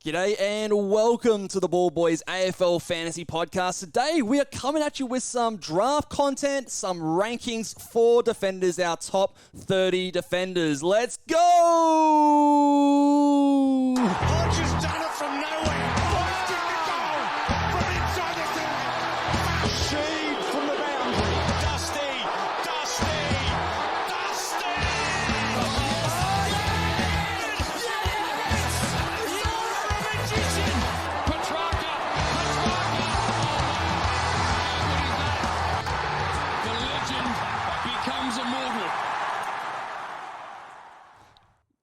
G'day and welcome to the Ball Boys AFL Fantasy Podcast. Today we are coming at you with some draft content, some rankings for defenders, our top 30 defenders. Let's go! Hodge has done it from nowhere. Blasted the goal from inside the 30. Sheed from the boundary. Dusty. The legend becomes immortal.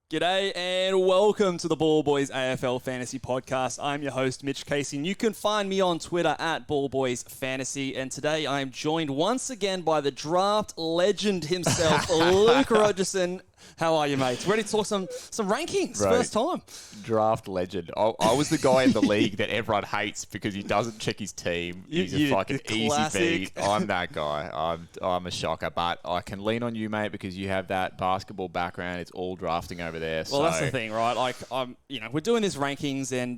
G'day and welcome to the Ball Boys AFL Fantasy Podcast. I'm your host, Mitch Casey, and you can find me on Twitter at Ball Boys Fantasy. And today I am joined once again by the draft legend himself, Luke Rogerson. How are you, mate? Ready to talk some rankings? Right. First time. Draft legend. I was the guy in the league that everyone hates because he doesn't check his team. He's a fucking easy beat. I'm that guy. I'm a shocker, but I can lean on you, mate, because you have that basketball background. It's all drafting over there. Well, that's the thing, right? Like, we're doing this rankings, and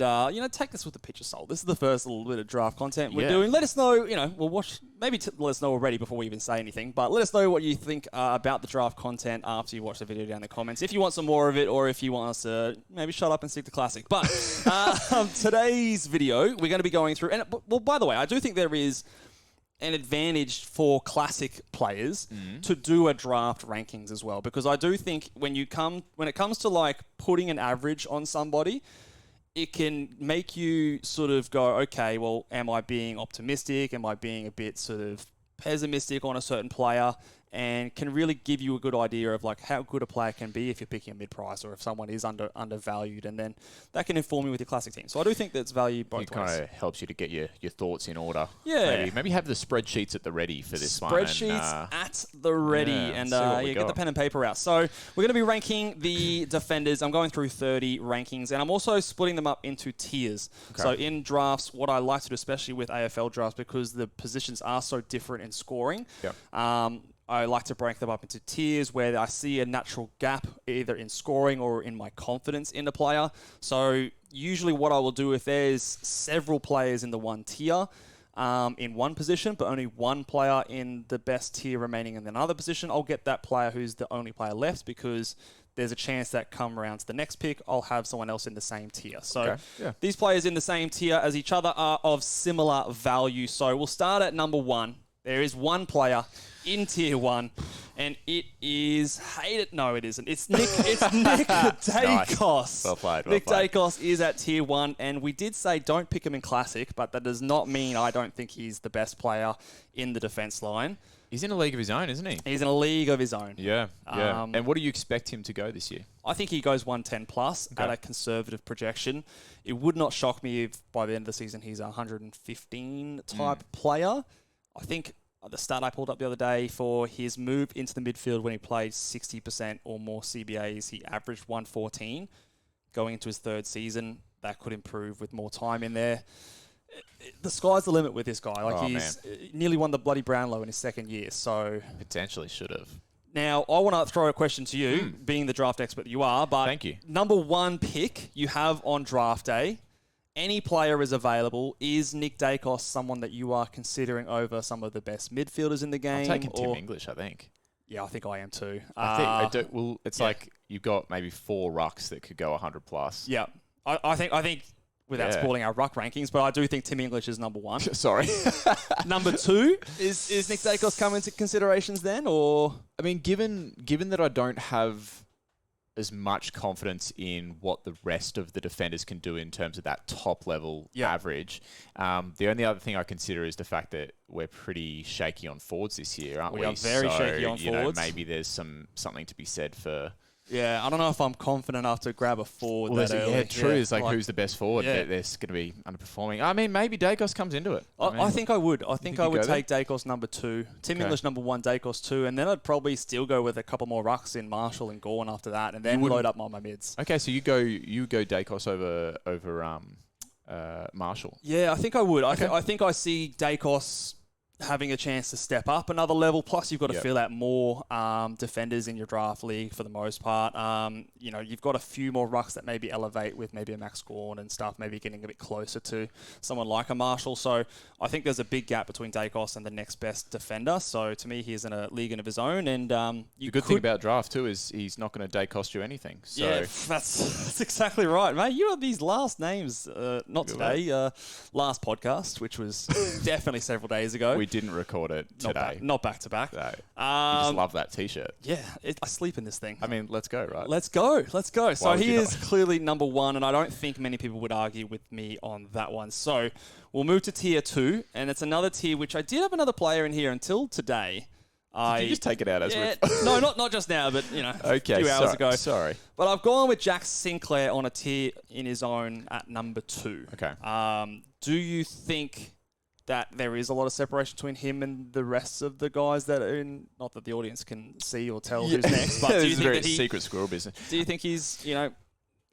take this with a pinch of salt. This is the first little bit of draft content we're doing. Let us know. We'll watch. Maybe let us know already before we even say anything. But let us know what you think about the draft content after you watch the video down in the comments. If you want some more of it, or if you want us to maybe shut up and stick to classic. But today's video, we're going to be going through. And well, by the way, I do think there is an advantage for classic players to do a draft rankings as well, because I do think when it comes to like putting an average on somebody, it can make you sort of go, okay, well, am I being optimistic? Am I being a bit sort of pessimistic on a certain player? And can really give you a good idea of like how good a player can be if you're picking a mid-price or if someone is undervalued, and then that can inform you with your classic team. So I do think that's value both ways. It kind of helps you to get your thoughts in order. Yeah. Maybe have the spreadsheets at the ready for this one. Spreadsheets at the ready. And get the pen and paper out. So we're going to be ranking the defenders. I'm going through 30 rankings, and I'm also splitting them up into tiers. Okay. So in drafts, what I like to do, especially with AFL drafts, because the positions are so different in scoring, I like to break them up into tiers where I see a natural gap either in scoring or in my confidence in the player. So usually what I will do, if there's several players in the one tier in one position, but only one player in the best tier remaining in another position, I'll get that player who's the only player left, because there's a chance that come around to the next pick, I'll have someone else in the same tier. So these players in the same tier as each other are of similar value. So we'll start at number one. There is one player in tier one, and it is No, it isn't. It's Nick Daicos. Nice. Well played. Nick Daicos is at tier one, and we did say don't pick him in classic, but that does not mean I don't think he's the best player in the defense line. He's in a league of his own, isn't he? He's in a league of his own. Yeah. And what do you expect him to go this year? I think he goes 110 plus at a conservative projection. It would not shock me if by the end of the season he's a 115 type player. I think the stat I pulled up the other day for his move into the midfield when he played 60% or more CBAs, he averaged 114. Going into his third season, that could improve with more time in there. The sky's the limit with this guy. Like he's nearly won the bloody Brownlow in his second year. So potentially should have. Now, I want to throw a question to you, being the draft expert that you are. But thank you. Number one pick you have on draft day. Any player is available. Is Nick Daicos someone that you are considering over some of the best midfielders in the game? I'm taking Tim English, I think. Yeah, I think I am too. I do. Well, it's like you've got maybe 4 rucks that could go 100 plus. Yeah, I think without spoiling our ruck rankings, but I do think Tim English is number one. Sorry. Number two, is Nick Daicos come into considerations then, or? I mean, given that I don't have as much confidence in what the rest of the defenders can do in terms of that top level average. The only other thing I consider is the fact that we're pretty shaky on forwards this year, aren't we? We are very shaky on forwards. Maybe there's something to be said for. Yeah, I don't know if I'm confident enough to grab a forward that early. Yeah, true. It's like who's the best forward? Yeah. That's going to be underperforming. I mean, maybe Daicos comes into it. I think I would. I think I would take Daicos number 2, Tim English number 1, Daicos 2, and then I'd probably still go with a couple more rucks in Marshall and Gorn after that, and then load up on my mids. Okay, so you go Daicos over Marshall. Yeah, I think I would. Okay. I think I see Daicos having a chance to step up another level. Plus, you've got to fill out more defenders in your draft league for the most part. You've got a few more rucks that maybe elevate with maybe a Max Gawn and stuff, maybe getting a bit closer to someone like a Marshall. So I think there's a big gap between Daicos and the next best defender. So to me, he's in a league of his own. And the good thing about draft too is he's not going to Daicos you anything. So. Yeah, that's exactly right, mate. You have these last names, not today, last podcast, which was definitely several days ago. We didn't record it today. Not back to back. No. You just love that T-shirt. Yeah, I sleep in this thing. I mean, let's go, right? Let's go. So he is clearly number one, and I don't think many people would argue with me on that one. So we'll move to tier 2, and it's another tier which I did have another player in here until today. Did you just take it out as No, not just now, but a few hours ago. Sorry. But I've gone with Jack Sinclair on a tier in his own at number 2. Okay. Do you think that there is a lot of separation between him and the rest of the guys that are in? Not that the audience can see or tell who's next, but do you think that secret squirrel business? Do you think he's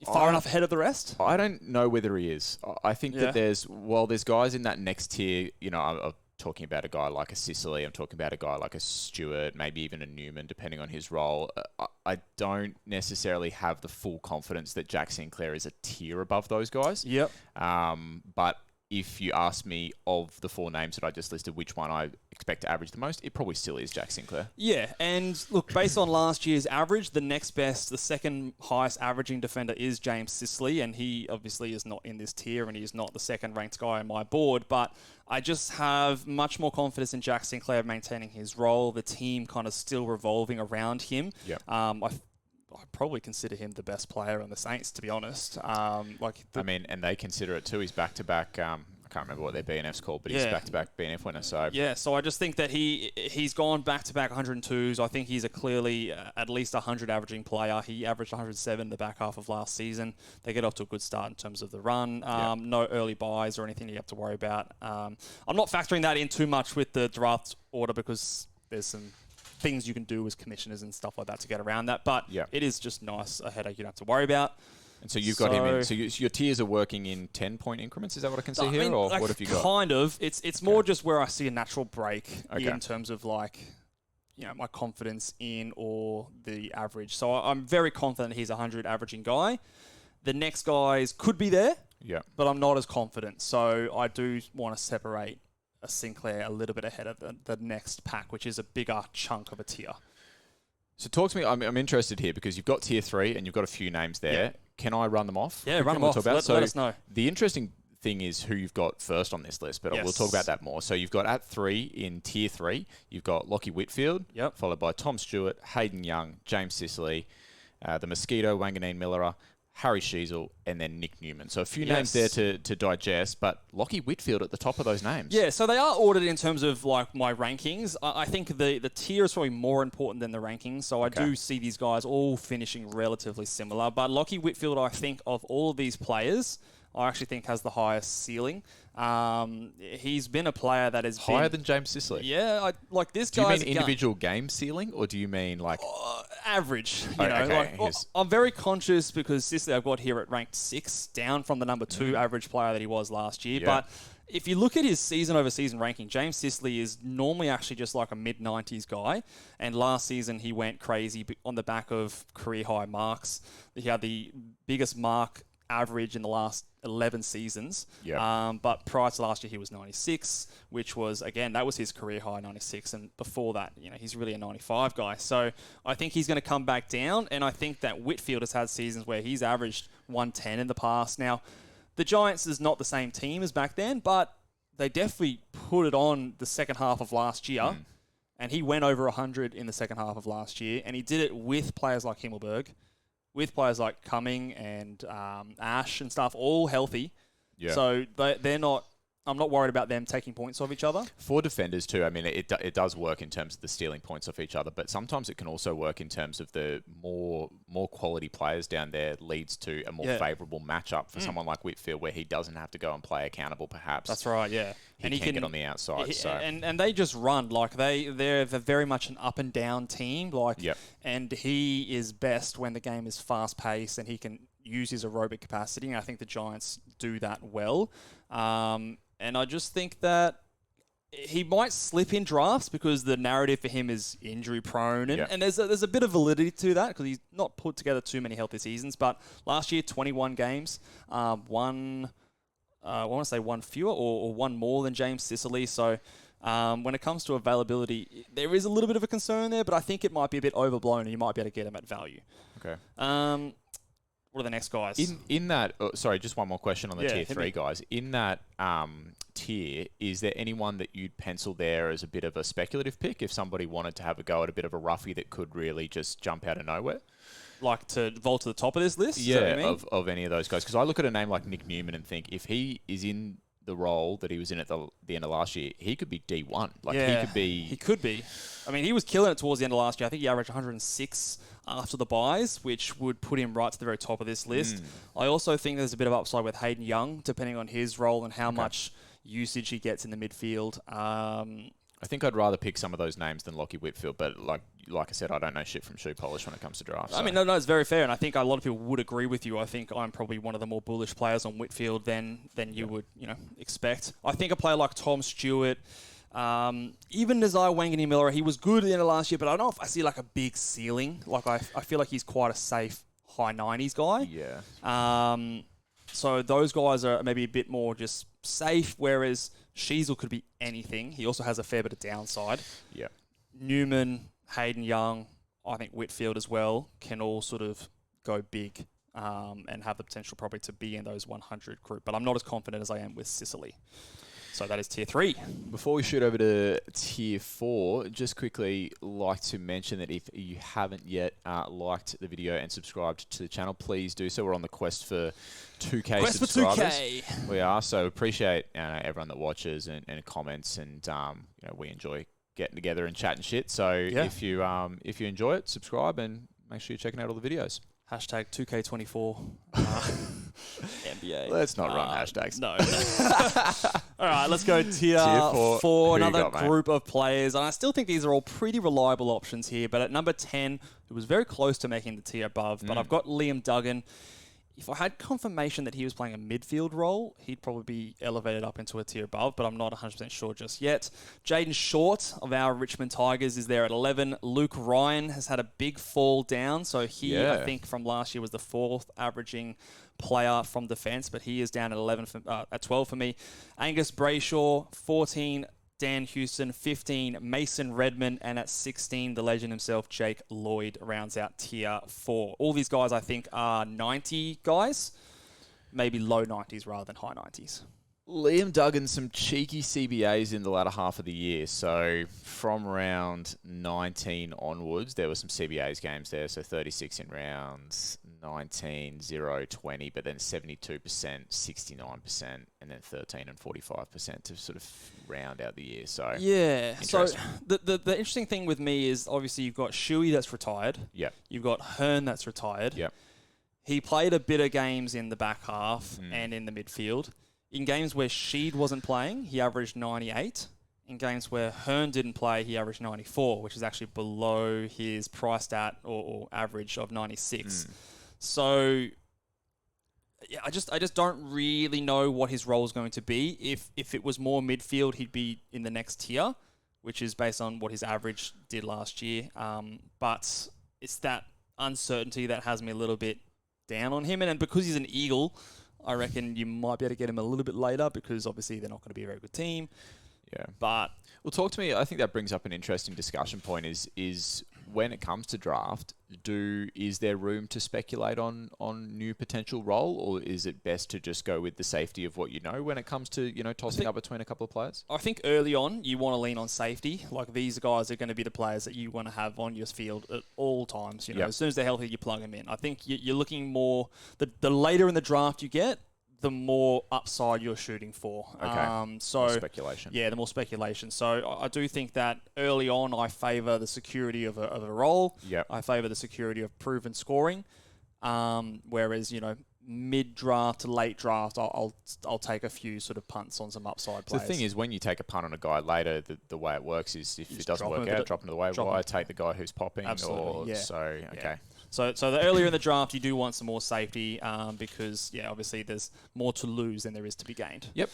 far enough ahead of the rest? I don't know whether he is. I think that there's guys in that next tier. I'm talking about a guy like a Sicily. I'm talking about a guy like a Stewart, maybe even a Newman, depending on his role. I don't necessarily have the full confidence that Jack Sinclair is a tier above those guys. Yep. But if you ask me of the 4 names that I just listed, which one I expect to average the most, it probably still is Jack Sinclair. Yeah, and look, based on last year's average, the next best, the second highest averaging defender is James Sicily, and he obviously is not in this tier, and he's not the second ranked guy on my board, but I just have much more confidence in Jack Sinclair maintaining his role, the team kind of still revolving around him. Yep. I probably consider him the best player on the Saints, to be honest. And they consider it too. He's back-to-back. I can't remember what their BNF's called, but he's back-to-back BNF winner. So so I just think that he's gone back-to-back 102s. I think he's a clearly at least 100 averaging player. He averaged 107 in the back half of last season. They get off to a good start in terms of the run. No early buys or anything you have to worry about. I'm not factoring that in too much with the draft order because there's some things you can do as commissioners and stuff like that to get around that. But it is just nice, a headache you don't have to worry about. And so you've got him in. So your tiers are working in 10-point increments. Is that what I can see here, or what have you got? Kind of. It's more just where I see a natural break in terms of my confidence in or the average. So I'm very confident he's a 100 averaging guy. The next guys could be there, but I'm not as confident. So I do want to separate a Sinclair a little bit ahead of the next pack, which is a bigger chunk of a tier. So talk to me. I'm interested here because you've got tier 3 and you've got a few names there. Yeah. Can I run them off? Yeah, run them off. Let us know. The interesting thing is who you've got first on this list, but we'll talk about that more. So you've got at 3 in tier 3, you've got Lockie Whitfield, followed by Tom Stewart, Hayden Young, James Sicily, the Mosquito, Wanganeen Miller, Harry Sheasel, and then Nick Newman. So a few names there to digest, but Lockie Whitfield at the top of those names. Yeah, so they are ordered in terms of like my rankings. I think the tier is probably more important than the rankings, so I do see these guys all finishing relatively similar. But Lockie Whitfield, I think, of all of these players, I actually think has the highest ceiling. He's been a player that has higher than James Sicily. Yeah, this guy. Do you mean individual game ceiling, or do you mean like average? I'm very conscious because Sicily I've got here at ranked 6, down from the number 2 average player that he was last year. But if you look at his season over season ranking, James Sicily is normally actually just like a mid-90s guy. And last season he went crazy on the back of career high marks. He had the biggest mark average in the last 11 seasons. But prior to last year, he was 96, which was, again, that was his career high, 96. And before that, he's really a 95 guy. So I think he's going to come back down. And I think that Whitfield has had seasons where he's averaged 110 in the past. Now, the Giants is not the same team as back then, but they definitely put it on the second half of last year. And he went over 100 in the second half of last year. And he did it with players like Himmelberg, with players like Cumming and Ash and stuff, all healthy. So they're not... I'm not worried about them taking points off each other. For defenders too, I mean, it does work in terms of the stealing points off each other, but sometimes it can also work in terms of the more quality players down there leads to a more favourable matchup for someone like Whitfield where he doesn't have to go and play accountable perhaps. That's right, yeah. He can get on the outside. And they just run. Like, they're very much an up and down team. And he is best when the game is fast-paced and he can use his aerobic capacity, and I think the Giants do that well. And I just think that he might slip in drafts because the narrative for him is injury prone. And there's a bit of validity to that because he's not put together too many healthy seasons. But last year, 21 games, I want to say one fewer or one more than James Sicily. So when it comes to availability, there is a little bit of a concern there, but I think it might be a bit overblown and you might be able to get him at value. Okay. What are the next guys? In that, sorry, just one more question on the tier 3 guys. In that tier, is there anyone that you'd pencil there as a bit of a speculative pick if somebody wanted to have a go at a bit of a roughie that could really just jump out of nowhere? Like to vault to the top of this list? Yeah, of any of those guys. Because I look at a name like Nick Newman and think if he is in the role that he was in at the end of last year, he could be D1. He could be. I mean, he was killing it towards the end of last year. I think he averaged 106 after the buys, which would put him right to the very top of this list. I also think there's a bit of upside with Hayden Young, depending on his role and how much usage he gets in the midfield. I think I'd rather pick some of those names than Lockie Whitfield, but like I said, I don't know shit from shoe polish when it comes to drafts. I mean, no, it's very fair, and I think a lot of people would agree with you. I think I'm probably one of the more bullish players on Whitfield than you would expect. I think a player like Tom Stewart, even Nazai Wangani-Miller, he was good at the end of last year, but I don't know if I see like a big ceiling. Like I feel like he's quite a safe high 90s guy. Yeah. So those guys are maybe a bit more just safe, whereas Sheasel could be anything. He also has a fair bit of downside. Yeah. Newman, Hayden Young, I think Whitfield as well, can all sort of go big and have the potential probably to be in those 100 group. But I'm not as confident as I am with Sicily. So that is tier 3. Before we shoot over to tier 4, just quickly like to mention that if you haven't yet liked the video and subscribed to the channel, please do so. We're on the quest for 2K subscribers. For 2K. We are, so appreciate everyone that watches and comments, and we enjoy getting together and chatting shit. So if you enjoy it, subscribe and make sure you're checking out all the videos. Hashtag 2K24. NBA. Let's not run hashtags. No. All right, let's go tier 4. Another group of players. And I still think these are all pretty reliable options here. But at number 10, it was very close to making the tier above. But I've got Liam Duggan. If I had confirmation that he was playing a midfield role, he'd probably be elevated up into a tier above, but I'm not 100% sure just yet. Jaden Short of our Richmond Tigers is there at 11. Luke Ryan has had a big fall down, so he, I think, from last year was the 4th averaging player from defence, but he is down at at 12 for me. Angus Brayshaw, 14. Dan Houston, 15, Mason Redman, and at 16, the legend himself, Jake Lloyd, rounds out tier 4. All these guys, I think, are 90 guys, maybe low 90s rather than high 90s. Liam Duggan, some cheeky CBAs in the latter half of the year. So from round 19 onwards, there were some CBAs games there. So 36 in rounds 19, 0, 20, but then 72%, 69%, and then 13 and 45% to sort of round out the year. So yeah. So the interesting thing with me is obviously you've got Shuey that's retired. Yep. You've got Hearn that's retired. Yep. He played a bit of games in the back half and in the midfield. In games where Sheed wasn't playing, he averaged 98. In games where Hearn didn't play, he averaged 94, which is actually below his price stat or average of 96. So yeah, I just don't really know what his role is going to be. If it was more midfield, he'd be in the next tier, which is based on what his average did last year. But it's that uncertainty that has me a little bit down on him. And because he's an Eagle, I reckon you might be able to get him a little bit later because obviously they're not going to be a very good team. Yeah. But well, talk to me. I think that brings up an interesting discussion point is when it comes to draft, is there room to speculate on new potential role, or is it best to just go with the safety of what you know when it comes to, tossing up between a couple of players? I think early on you want to lean on safety. Like these guys are going to be the players that you want to have on your field at all times. As soon as they're healthy, you plug them in. I think you're looking more, the later in the draft you get, the more upside you're shooting for. Okay. So more speculation. Yeah, the more speculation. So I do think that early on I favour the security of a role. Yep. I favour the security of proven scoring. Whereas, mid-draft to late draft, I'll take a few sort of punts on some upside players. The thing is, when you take a punt on a guy later, the way it works is if it doesn't work out, drop him to the waiver wire, take the guy who's popping. Absolutely, Okay. Yeah. So the earlier in the draft, you do want some more safety because, obviously there's more to lose than there is to be gained. Yep.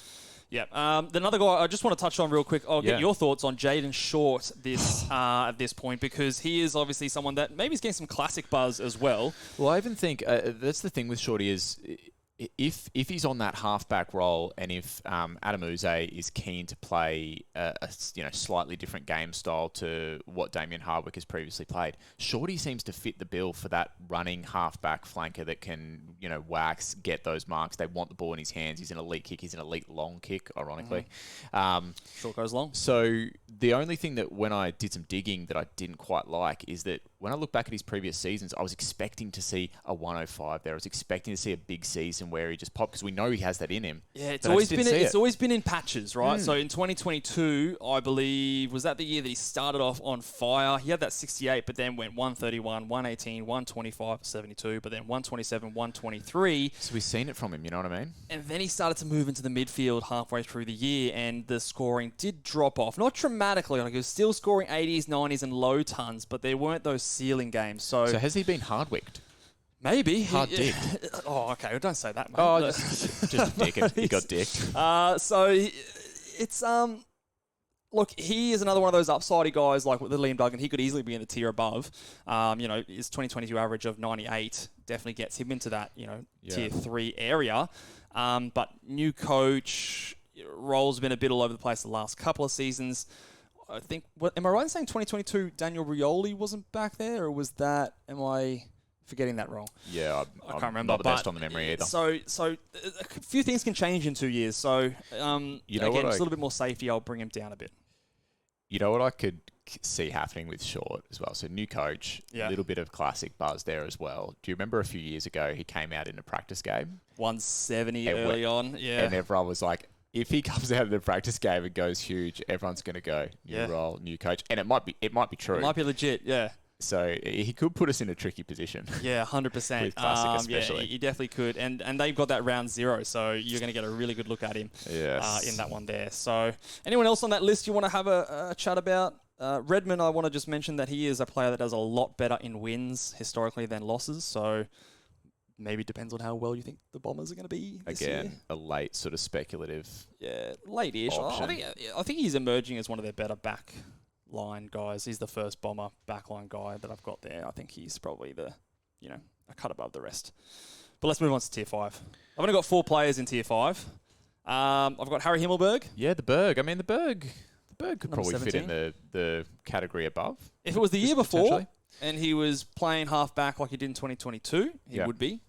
Yeah. Another guy I just want to touch on real quick. I'll get your thoughts on Jaden Short at this point, because he is obviously someone that maybe is getting some classic buzz as well. Well, I even think that's the thing with Shorty is if he's on that halfback role, and if Adam Uze is keen to play a slightly different game style to what Damien Hardwick has previously played, Shorty seems to fit the bill for that running halfback flanker that can wax, get those marks. They want the ball in his hands. He's an elite kick. He's an elite long kick, ironically. Short goes long. So the only thing that when I did some digging that I didn't quite like is that when I look back at his previous seasons, I was expecting to see a 105 there. I was expecting to see a big season where he just popped, because we know he has that in him. Yeah, it's always been in patches, right? So in 2022, I believe, was that the year that he started off on fire? He had that 68, but then went 131, 118, 125, 72, but then 127, 123. So we've seen it from him, you know what I mean? And then he started to move into the midfield halfway through the year, and the scoring did drop off. Not dramatically, like he was still scoring 80s, 90s, and low tons, but there weren't those ceiling games. So has he been hard-wicked? Maybe. Hard-dicked. Oh, okay. Well, don't say that, mate. Oh, just dick it. He got dicked. So it's look, he is another one of those upsidey guys like with the Liam Duggan. He could easily be in the tier above. His 2022 average of 98 definitely gets him into that tier 3 area. But new coach, roles been a bit all over the place the last couple of seasons. I think. Am I right in saying 2022 Daniel Rioli wasn't back there, or was that? Am I forgetting that wrong? Yeah, I can't remember. Not the best on the memory either. So a few things can change in 2 years. So again, just a little bit more safety. I'll bring him down a bit. You know what I could see happening with Short as well? So new coach, a little bit of classic buzz there as well. Do you remember a few years ago he came out in a practice game? 170 early on, yeah. And everyone was like, if he comes out in the practice game and goes huge, everyone's going to go, new role, new coach. And it might be true. It might be legit, yeah. So he could put us in a tricky position. Yeah, 100%. With classic especially. Yeah, he definitely could. And they've got that round 0, so you're going to get a really good look at him in that one there. So anyone else on that list you want to have a chat about? Redmond, I want to just mention that he is a player that does a lot better in wins historically than losses. So maybe it depends on how well you think the Bombers are going to be this year. A late sort of speculative late-ish. option. I think he's emerging as one of their better back line guys. He's the first Bomber backline guy that I've got there. I think he's probably a cut above the rest. But let's move on to Tier 5. I've only got 4 players in Tier 5. I've got Harry Himmelberg. Yeah, the Berg. I mean, the Berg could probably 17. Fit in the category above. If it was the year before and he was playing half-back like he did in 2022, he would be.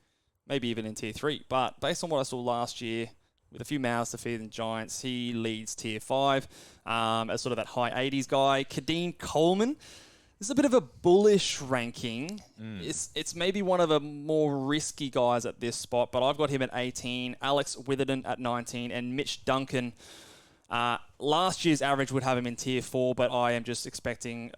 Maybe even in Tier 3. But based on what I saw last year, with a few mouths to feed in Giants, he leads Tier 5 as sort of that high 80s guy. Kadeen Coleman, this is a bit of a bullish ranking. It's maybe one of the more risky guys at this spot, but I've got him at 18, Alex Witherden at 19, and Mitch Duncan. Last year's average would have him in Tier 4, but I am just expecting,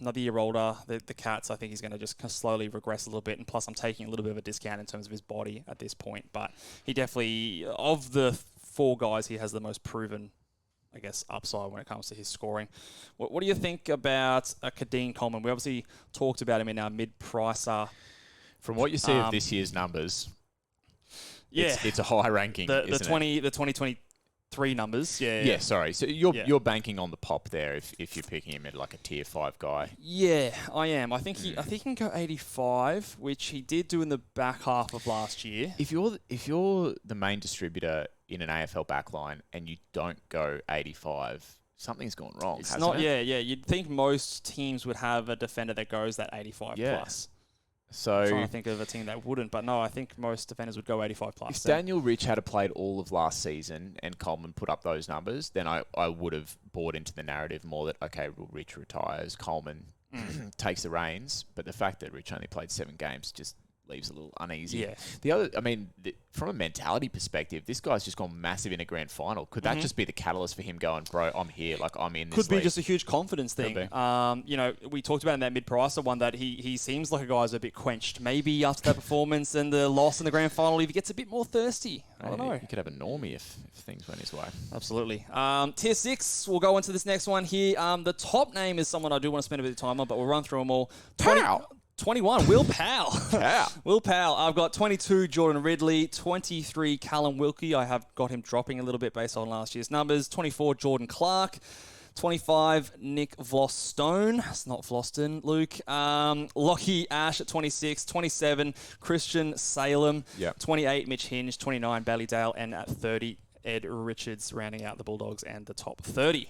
another year older. The Cats, I think he's going to just slowly regress a little bit, and plus I'm taking a little bit of a discount in terms of his body at this point. But he definitely, of the 4 guys, he has the most proven, I guess, upside when it comes to his scoring. What do you think about Kadeen Coleman? We obviously talked about him in our mid-pricer. From what you see of this year's numbers, it's a high ranking, the 2023 numbers, yeah. Sorry, so you're banking on the pop there if you're picking him at like a Tier 5 guy. Yeah, I am. I think he can go 85, which he did do in the back half of last year. If you're the main distributor in an AFL backline and you don't go 85, something's gone wrong. It's not. Yeah. You'd think most teams would have a defender that goes that 85 plus. So I'm trying to think of a team that wouldn't, but no, I think most defenders would go 85 plus. If Daniel Rich had played all of last season and Coleman put up those numbers, then I would have bought into the narrative more that, okay, well, Rich retires, Coleman takes the reins, but the fact that Rich only played 7 games just leaves a little uneasy. Yeah. From a mentality perspective, this guy's just gone massive in a grand final. Could that just be the catalyst for him going, bro, I'm here, like I'm in this Could be league. just a huge confidence thing. We talked about in that mid-pricer one that he seems like a guy who's a bit quenched. Maybe after that performance and the loss in the grand final, he gets a bit more thirsty. I don't know. He could have a normie if things went his way. Absolutely. Tier 6, we'll go into this next one here. The top name is someone I do want to spend a bit of time on, but we'll run through them all. 21, Will Powell. Yeah. Will Powell. I've got 22, Jordan Ridley. 23, Callum Wilkie. I have got him dropping a little bit based on last year's numbers. 24, Jordan Clark. 25, Nick Vlostone. It's not Vloston, Luke. Lockie Ash at 26. 27, Christian Salem. Yep. 28, Mitch Hinge. 29, Ballydale. And at 30, Ed Richards, rounding out the Bulldogs and the top 30.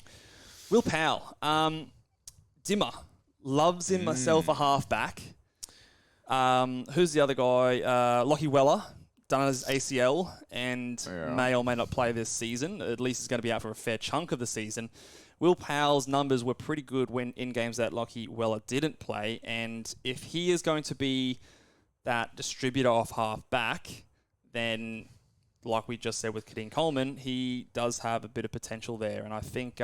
Will Powell. Dimmer. Loves himself a halfback. Who's the other guy? Lockie Weller. Done his ACL and may or may not play this season. At least he's going to be out for a fair chunk of the season. Will Powell's numbers were pretty good when in games that Lockie Weller didn't play. And if he is going to be that distributor off half back, then like we just said with Kadeen Coleman, he does have a bit of potential there. And I think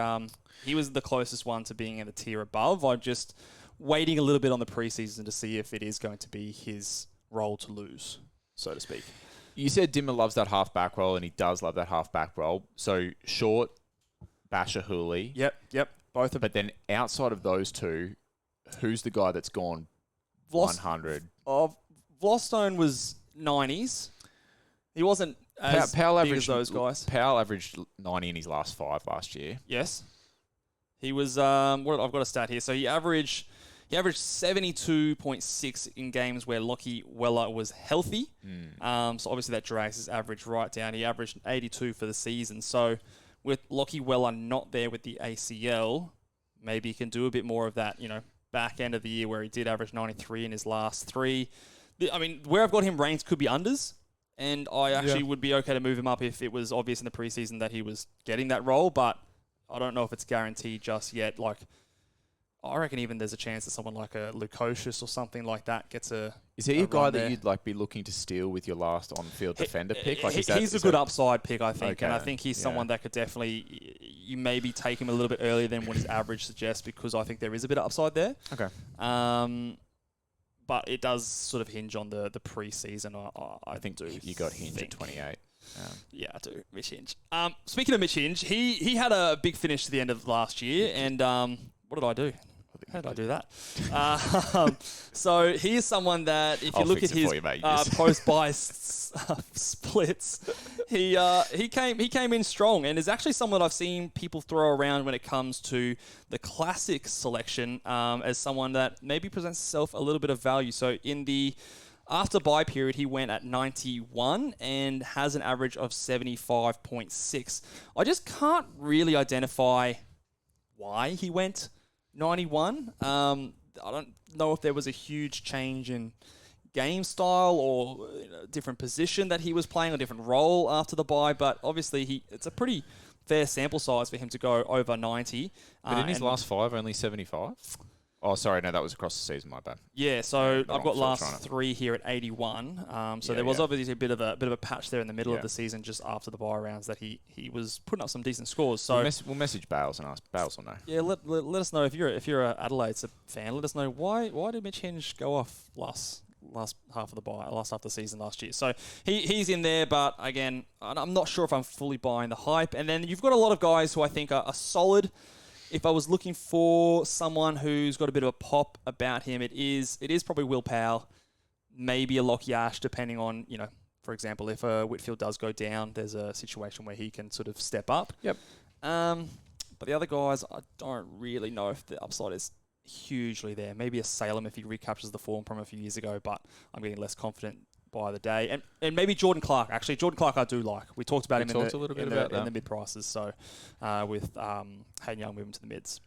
he was the closest one to being in the tier above. I'm just waiting a little bit on the preseason to see if it is going to be his role to lose, so to speak. You said Dimmer loves that half-back role, and he does love that half-back role. So, Short, Basher, Hooley. Yep. Both of them. But then outside of those two, who's the guy that's gone 100? Vlostone was 90s. He wasn't as big as those guys. Powell averaged 90 in his last 5 last year. Yes. He was, I've got a stat here. So he averaged 72.6 in games where Lockie Weller was healthy. So obviously that drags his average right down. He averaged 82 for the season. So with Lockie Weller not there with the ACL, maybe he can do a bit more of that, back end of the year where he did average 93 in his last 3. I mean, where I've got him ranked could be unders. And I actually would be okay to move him up if it was obvious in the preseason that he was getting that role. But I don't know if it's guaranteed just yet. Like, I reckon even there's a chance that someone like a Lukosius or something like that gets a. Is he a guy that you'd be looking to steal with your last on-field defender pick? He's a good upside pick, I think, and I think he's someone that could definitely you maybe take him a little bit earlier than what his average suggests because I think there is a bit of upside there. Okay. But it does sort of hinge on the preseason. I think you got Hinge at 28. Yeah, I do. Mitch Hinge. Speaking of Mitch Hinge, he had a big finish to the end of last year, and what did I do? How did I do that? So he is someone that, if you look at his post-buy splits, he came in strong, and is actually someone I've seen people throw around when it comes to the classic selection as someone that maybe presents himself a little bit of value. So in the after buy period, he went at 91 and has an average of 75.6. I just can't really identify why he went 91. I don't know if there was a huge change in game style or different position that he was playing, a different role after the bye, but obviously it's a pretty fair sample size for him to go over 90. But in his last 5, only 75? Oh, sorry, no, that was across the season, my bad. Yeah, so I've got last 3 here at 81. So there was obviously a bit of a patch there in the middle of the season, just after the bye rounds, that he was putting up some decent scores. So we'll message Bales and ask. Bales will know. Yeah, let us know if you're a Adelaide fan. Let us know why did Mitch Hinge go off last half of the bye, last half of the season last year. So he's in there, but again, I'm not sure if I'm fully buying the hype. And then you've got a lot of guys who I think are solid. If I was looking for someone who's got a bit of a pop about him, it is probably Will Powell, maybe a Lockie Ash, depending on, for example, if Whitfield does go down, there's a situation where he can sort of step up. Yep. But the other guys, I don't really know if the upside is hugely there. Maybe a Salem if he recaptures the form from a few years ago, but I'm getting less confident by the day. And maybe Jordan Clark. Actually, Jordan Clark I do like. We talked about him in the mid-prices, so with Hayden Young moving to the mids.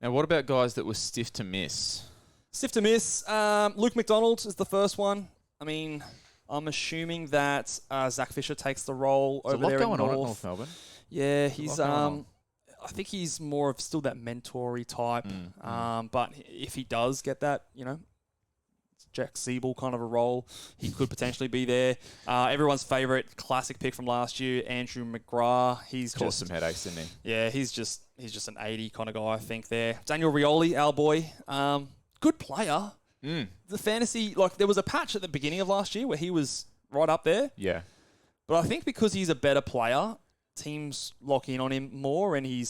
Now, what about guys that were stiff to miss? Stiff to miss. Luke McDonald is the first one. I mean, I'm assuming that Zach Fisher takes the role over there in North Melbourne. Yeah, he's... I think he's more of still that mentor-y type. But if he does get that, Jack Siebel kind of a role, he could potentially be there. Everyone's favourite classic pick from last year, Andrew McGrath. He's caused some headaches, didn't he? Yeah, he's just an 80 kind of guy, I think, there. Daniel Rioli, our boy. Good player. The fantasy, there was a patch at the beginning of last year where he was right up there. Yeah. But I think because he's a better player, teams lock in on him more, and he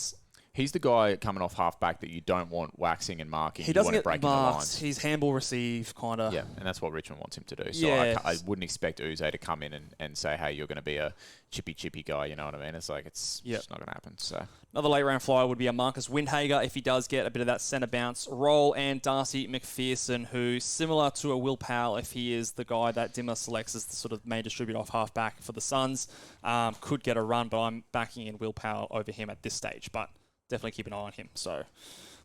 He's the guy coming off halfback that you don't want waxing and marking. He doesn't you want get breaking the marked. lines. He's handball receive, kind of. Yeah, and that's what Richmond wants him to do. So Yeah. I wouldn't expect Uze to come in and say, hey, you're going to be a chippy guy, you know what I mean? It's like, it's just not going to happen. So another late round flyer would be a Marcus Windhager if he does get a bit of that centre bounce role, and Darcy McPherson, who, similar to a Will Powell, if he is the guy that Dimmer selects as the sort of main distributor off halfback for the Suns, could get a run, but I'm backing in Will Powell over him at this stage. But definitely keep an eye on him. So,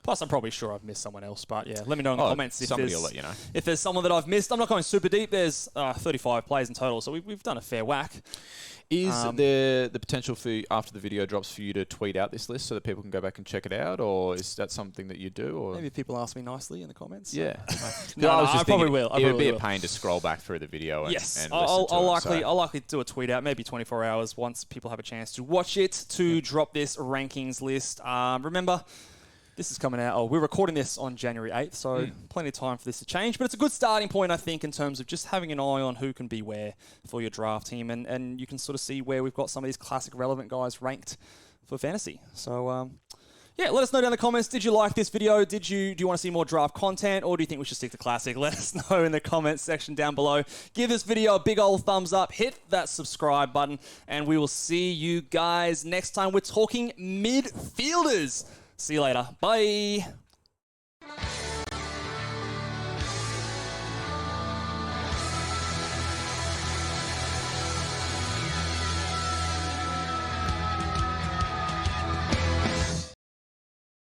plus I'm probably sure I've missed someone else, but yeah, let me know in the comments somebody will let you know. If there's someone that I've missed. I'm not going super deep. There's 35 players in total, so we've done a fair whack. Is there the potential for, after the video drops, for you to tweet out this list so that people can go back and check it out, or is that something that you do? Or maybe people ask me nicely in the comments. Yeah, I probably will. It would be a pain to scroll back through the video. And, yes, and I'll likely do a tweet out, maybe 24 hours once people have a chance to watch it, to drop this rankings list. Remember, this is coming out. We're recording this on January 8th, so plenty of time for this to change. But it's a good starting point, I think, in terms of just having an eye on who can be where for your draft team. And you can sort of see where we've got some of these classic relevant guys ranked for fantasy. So, yeah, let us know down in the comments. Did you like this video? Do you want to see more draft content, or do you think we should stick to classic? Let us know in the comments section down below. Give this video a big old thumbs up. Hit that subscribe button, and we will see you guys next time. We're talking midfielders. See you later. Bye.